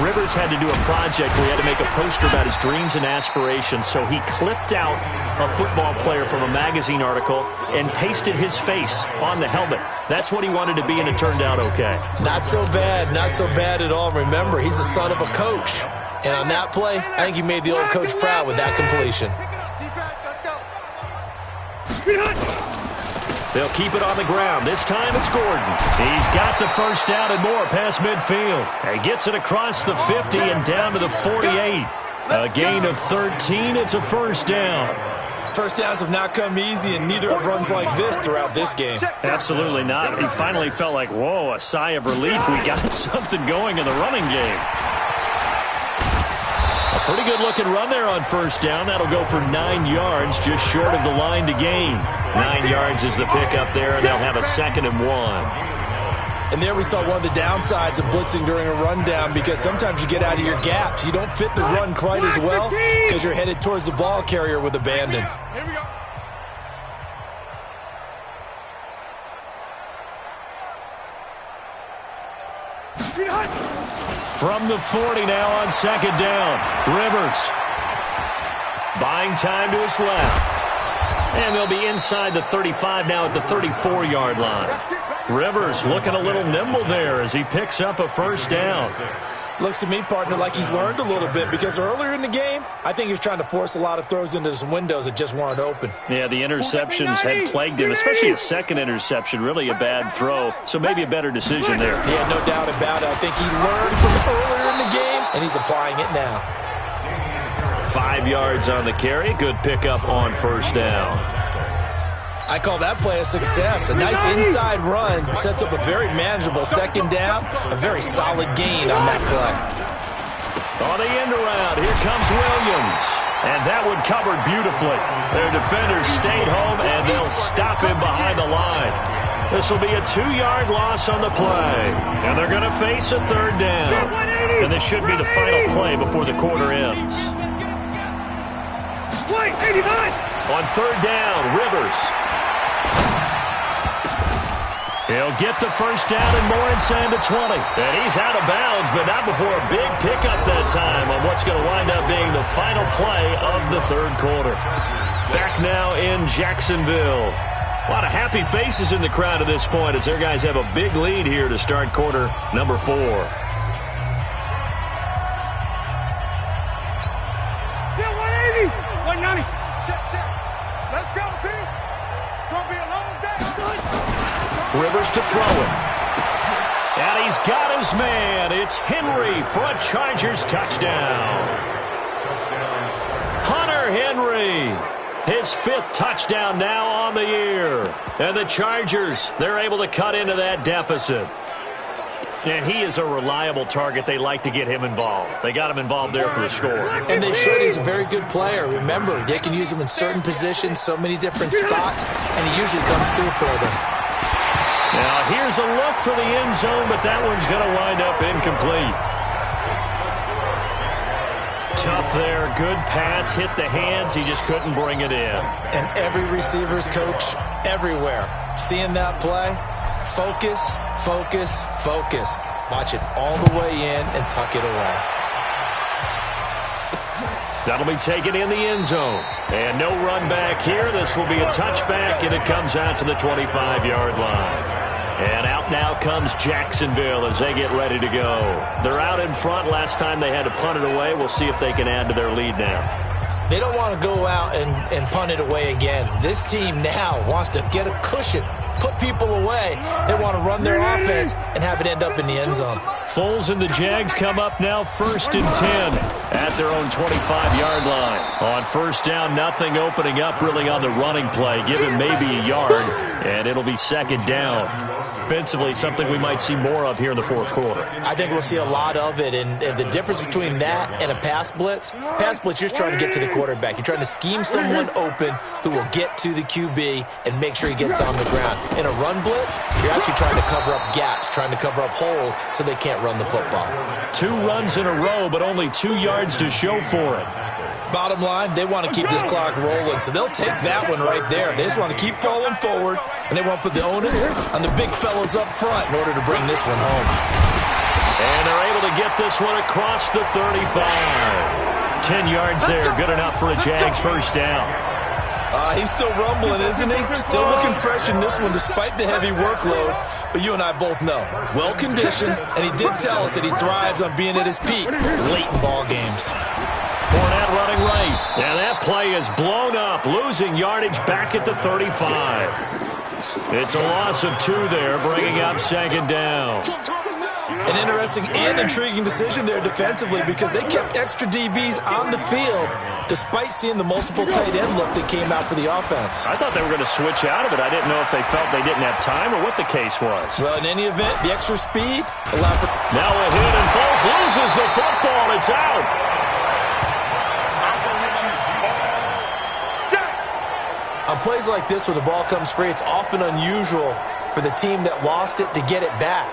Rivers had to do a project where he had to make a poster about his dreams and aspirations. So he clipped out a football player from a magazine article and pasted his face on the helmet. That's what he wanted to be, and it turned out okay. Not so bad. Not so bad at all. Remember, he's the son of a coach. And on that play, I think he made the old coach proud with that completion. They'll keep it on the ground. This time it's Gordon. He's got the first down and more past midfield. He gets it across the 50 and down to the 48. A gain of 13. It's a first down. First downs have not come easy, and neither have runs like this throughout this game. Absolutely not. He finally felt like, whoa, a sigh of relief. We got something going in the running game. A pretty good-looking run there on first down. That'll go for 9 yards, just short of the line to gain. 9 yards is the pickup there, and they'll have a 2nd and 1. And there we saw one of the downsides of blitzing during a rundown, because sometimes you get out of your gaps. You don't fit the run quite as well because you're headed towards the ball carrier with abandon. Here we go. From the 40 now on 2nd down. Rivers buying time to his left. And they'll be inside the 35 now at the 34-yard line. Rivers looking a little nimble there as he picks up a first down. Looks to me, partner, like he's learned a little bit, because earlier in the game, I think he was trying to force a lot of throws into some windows that just weren't open. Yeah, the interceptions had plagued him, especially a second interception, really a bad throw. So maybe a better decision there. Yeah, no doubt about it. I think he learned from earlier in the game, and he's applying it now. 5 yards on the carry. Good pickup on first down. I call that play a success. A nice inside run sets up a very manageable 2nd down. A very solid gain on that play. On the end around, here comes Williams. And that one covered beautifully. Their defenders stayed home, and they'll stop him behind the line. This will be a 2-yard loss on the play. And they're going to face a 3rd down. And this should be the final play before the quarter ends. On 3rd down, Rivers. He'll get the first down and more inside the 20. And he's out of bounds, but not before a big pickup that time on what's going to wind up being the final play of the 3rd quarter. Back now in Jacksonville. A lot of happy faces in the crowd at this point as their guys have a big lead here to start quarter number 4. 190. Check. Let's go, team. It's going to be a long day. Rivers to throw it. And he's got his man. It's Henry for a Chargers touchdown. Hunter Henry. His 5th touchdown now on the year. And the Chargers, they're able to cut into that deficit. And he is a reliable target. They like to get him involved. They got him involved there for the score. And they should. He's a very good player. Remember, they can use him in certain positions, so many different spots, and he usually comes through for them. Now, here's a look for the end zone, but that one's going to wind up incomplete. Tough there. Good pass. Hit the hands. He just couldn't bring it in. And every receiver's coach everywhere. Seeing that play, focus, focus, focus. Watch it all the way in and tuck it away. That'll be taken in the end zone. And no run back here. This will be a touchback, and it comes out to the 25-yard line. And out now comes Jacksonville as they get ready to go. They're out in front. Last time they had to punt it away. We'll see if they can add to their lead now. They don't want to go out and punt it away again. This team now wants to get a cushion, put people away. They want to run their offense and have it end up in the end zone. Foles and the Jags come up now 1st and 10 at their own 25-yard line. On first down, nothing opening up really on the running play. Give him maybe a yard, and it'll be 2nd down. Offensively, something we might see more of here in the 4th quarter. I think we'll see a lot of it, and the difference between that and a pass blitz, you're just trying to get to the quarterback. You're trying to scheme someone open who will get to the QB and make sure he gets on the ground. In a run blitz, you're actually trying to cover up gaps, trying to cover up holes so they can't run the football. 2 runs in a row, but only 2 yards to show for it. Bottom line, they want to keep this clock rolling, so they'll take that one right there. They just want to keep falling forward, and they want to put the onus on the big fellas up front in order to bring this one home. And they're able to get this one across the 35. 10 yards there, good enough for a Jags first down. He's still rumbling, isn't he? Still looking fresh in this one despite the heavy workload. But you and I both know, well-conditioned, and he did tell us that he thrives on being at his peak late in ball games. Fournette running right, and that play is blown up, losing yardage back at the 35. It's a loss of 2 there, bringing up 2nd down. An interesting and intriguing decision there defensively because they kept extra DBs on the field despite seeing the multiple tight end look that came out for the offense. I thought they were going to switch out of it. I didn't know if they felt they didn't have time or what the case was. Well, in any event, the extra speed allowed for... Now a hit and Foles loses the football. It's out. On plays like this where the ball comes free, it's often unusual for the team that lost it to get it back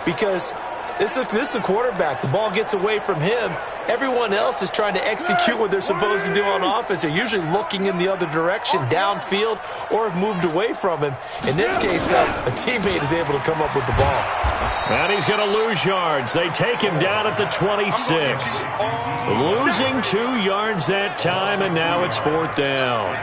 because this is the quarterback. The ball gets away from him. Everyone else is trying to execute what they're supposed to do on offense. They're usually looking in the other direction, downfield, or have moved away from him. In this case, though, a teammate is able to come up with the ball. And he's going to lose yards. They take him down at the 26. Losing 2 yards that time, and now it's 4th down.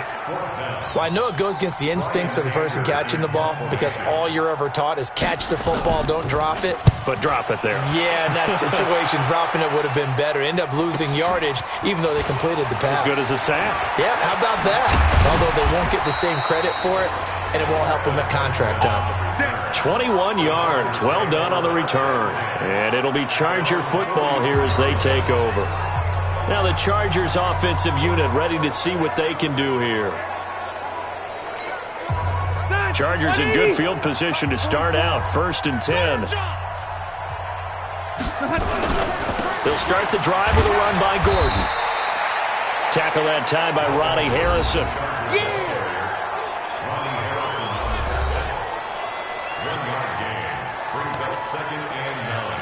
Well, I know it goes against the instincts of the person catching the ball because all you're ever taught is catch the football, don't drop it. But drop it there. Yeah, in that situation, dropping it would have been better. End up losing yardage, even though they completed the pass. As good as a sack. Yeah, how about that? Although they won't get the same credit for it, and it won't help them at contract time. 21 yards. Well done on the return. And it'll be Charger football here as they take over. Now the Chargers offensive unit ready to see what they can do here. Chargers in good field position to start out. 1st and 10. They'll start the drive with a run by Gordon. Tackle that time by Ronnie Harrison. Brings up 2nd and 9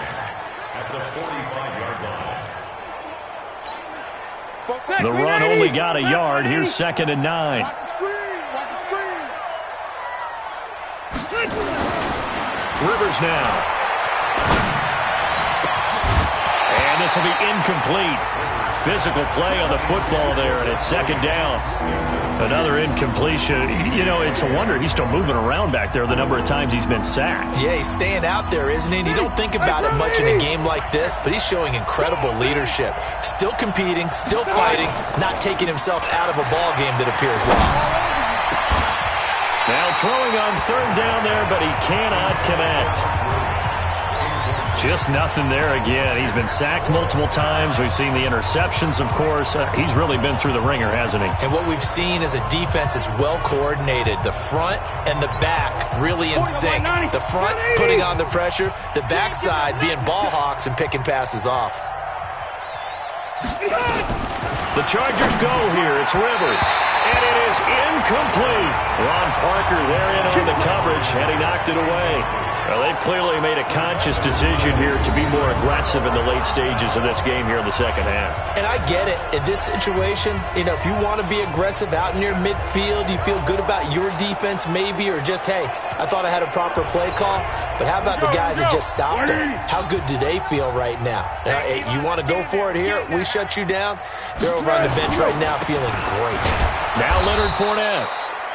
at the 45-yard line. The run only got a yard. Here's 2nd and 9. Rivers now. And this will be incomplete. Physical play on the football there, and it's 2nd down. Another incompletion. You know, it's a wonder he's still moving around back there the number of times he's been sacked. Yeah, he's staying out there, isn't he? And you don't think about it much in a game like this, but he's showing incredible leadership. Still competing, still fighting, not taking himself out of a ball game that appears lost. Now throwing on 3rd down there, but he cannot connect. Just nothing there again. He's been sacked multiple times. We've seen the interceptions, of course. He's really been through the ringer, hasn't he? And what we've seen is a defense that's well coordinated. The front and the back really in sync. The front putting on the pressure. The backside being ball hawks and picking passes off. The Chargers go here. It's Rivers. And it is incomplete. Ron Parker there in on the coverage, and he knocked it away. Well, they've clearly made a conscious decision here to be more aggressive in the late stages of this game here in the 2nd half. And I get it. In this situation, you know, if you want to be aggressive out near midfield, you feel good about your defense maybe, or just, hey, I thought I had a proper play call. But how about the guys that just stopped them? How good do they feel right now? You want to go for it here? We shut you down? They're over on the bench right now feeling great. Now Leonard Fournette.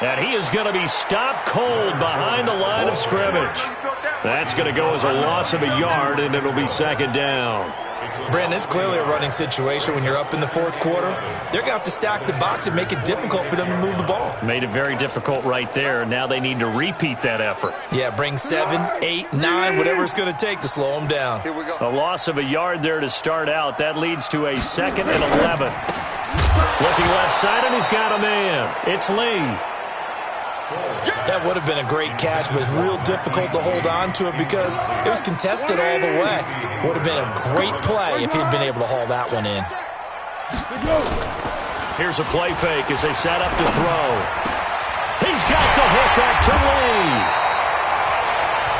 And he is going to be stopped cold behind the line of scrimmage. That's going to go as a loss of a yard, and it'll be second down. Brandon, it's clearly a running situation when you're up in the fourth quarter. They're going to have to stack the box and make it difficult for them to move the ball. Made it very difficult right there. Now they need to repeat that effort. Yeah, bring 7, 8, 9, whatever it's going to take to slow them down. Here we go. A loss of a yard there to start out. That leads to a 2nd and 11. Looking left side, and he's got a man. It's Lee. That would have been a great catch, but it's real difficult to hold on to it because it was contested all the way. Would have been a great play if he'd been able to haul that one in. Here's a play fake as they set up to throw. He's got the hook up to Lee.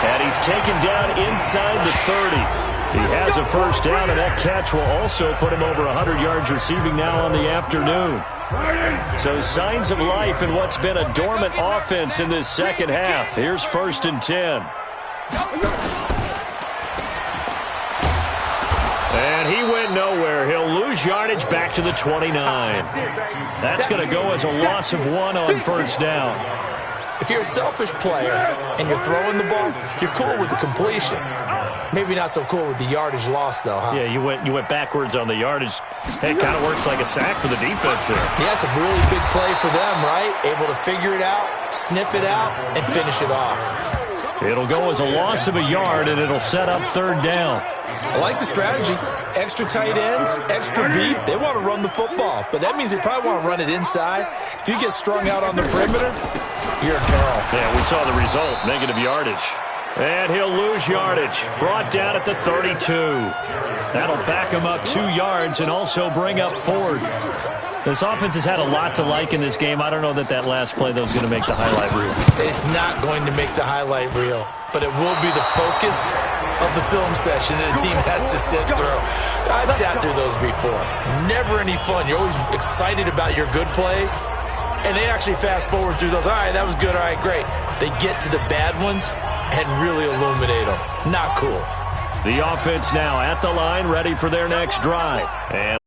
And he's taken down inside the 30. He has a first down, and that catch will also put him over 100 yards receiving now on the afternoon. So signs of life in what's been a dormant offense in this second half. Here's 1st and 10. And he went nowhere. He'll lose yardage back to the 29. That's going to go as a loss of 1 on first down. If you're a selfish player and you're throwing the ball, you're cool with the completion. Maybe not so cool with the yardage loss, though, huh? Yeah, you went backwards on the yardage. Hey, it kind of works like a sack for the defense there. Yeah, it's a really big play for them, right? Able to figure it out, sniff it out, and finish it off. It'll go as a loss of a yard, and it'll set up 3rd down. I like the strategy. Extra tight ends, extra beef. They want to run the football, but that means they probably want to run it inside. If you get strung out on the perimeter, you're in peril. Yeah, we saw the result, negative yardage. And he'll lose yardage. Brought down at the 32. That'll back him up 2 yards and also bring up 4th. This offense has had a lot to like in this game. I don't know that last play, though, is going to make the highlight reel. It's not going to make the highlight reel, but it will be the focus of the film session that a team has to sit through. I've sat through those before. Never any fun. You're always excited about your good plays, and they actually fast forward through those. All right, that was good. All right, great. They get to the bad ones and really illuminate them. Not cool. The offense now at the line, ready for their next drive. And